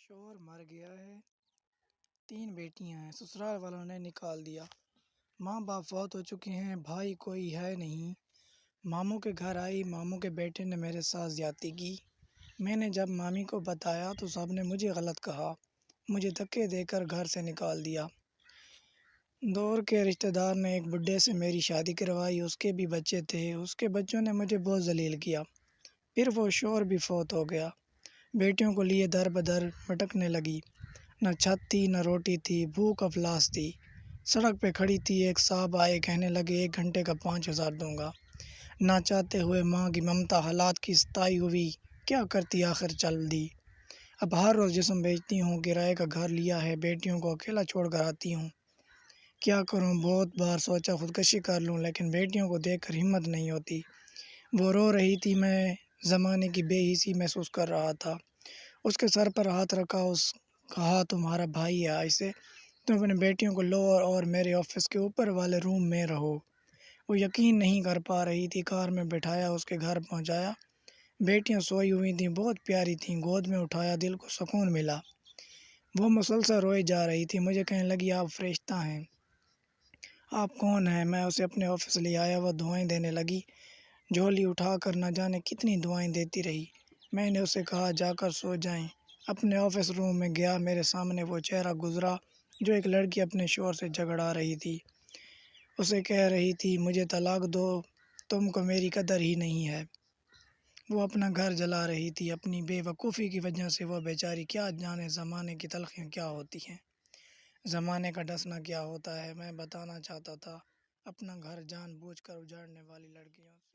شوہر مر گیا ہے، 3 بیٹیاں ہیں، سسرال والوں نے نکال دیا، ماں باپ فوت ہو چکے ہیں، بھائی کوئی ہے نہیں۔ ماموں کے گھر آئی، ماموں کے بیٹے نے میرے ساتھ زیادتی کی۔ میں نے جب مامی کو بتایا تو سب نے مجھے غلط کہا، مجھے دھکے دے کر گھر سے نکال دیا۔ دور کے رشتہ دار نے ایک بڈھے سے میری شادی کروائی، اس کے بھی بچے تھے، اس کے بچوں نے مجھے بہت ذلیل کیا۔ پھر وہ شوہر بھی فوت ہو گیا، بیٹیوں کو لیے در بدر بھٹکنے لگی، نہ چھت تھی نہ روٹی تھی، بھوک افلاس تھی۔ سڑک پہ کھڑی تھی، ایک صاحب آئے، کہنے لگے 1 گھنٹے کا 5000 دوں گا۔ نہ چاہتے ہوئے ماں کی ممتا، حالات کی ستائی ہوئی، کیا کرتی آخر چل دی۔ اب ہر روز جسم بیچتی ہوں، کرائے کا گھر لیا ہے، بیٹیوں کو اکیلا چھوڑ کر آتی ہوں۔ کیا کروں، بہت بار سوچا خودکشی کر لوں، لیکن بیٹیوں کو دیکھ کر ہمت نہیں ہوتی۔ وہ رو رہی تھی، میں زمانے کی بے حسی محسوس کر رہا تھا۔ اس کے سر پر ہاتھ رکھا، کہا تمہارا بھائی ہے، ایسے تم اپنے بیٹیوں کو لو اور میرے آفس کے اوپر والے روم میں رہو۔ وہ یقین نہیں کر پا رہی تھی، کار میں بٹھایا، اس کے گھر پہنچایا۔ بیٹیاں سوئی ہوئی تھیں، بہت پیاری تھیں، گود میں اٹھایا، دل کو سکون ملا۔ وہ مسلسل روئے جا رہی تھی، مجھے کہنے لگی آپ فرشتہ ہیں، آپ کون ہیں؟ میں اسے اپنے آفس لے آیا، وہ دعائیں دینے لگی، جھولی اٹھا کر نہ جانے کتنی دعائیں دیتی رہی۔ میں نے اسے کہا جا کر سو جائیں۔ اپنے آفس روم میں گیا، میرے سامنے وہ چہرہ گزرا جو ایک لڑکی اپنے شوہر سے جھگڑا رہی تھی، اسے کہہ رہی تھی مجھے طلاق دو، تم کو میری قدر ہی نہیں ہے۔ وہ اپنا گھر جلا رہی تھی، اپنی بے وقوفی کی وجہ سے۔ وہ بیچاری کیا جانے زمانے کی تلخیاں کیا ہوتی ہیں، زمانے کا ڈسنا کیا ہوتا ہے۔ میں بتانا چاہتا تھا اپنا گھر جان بوجھ کر اجاڑنے والی لڑکیوں سے۔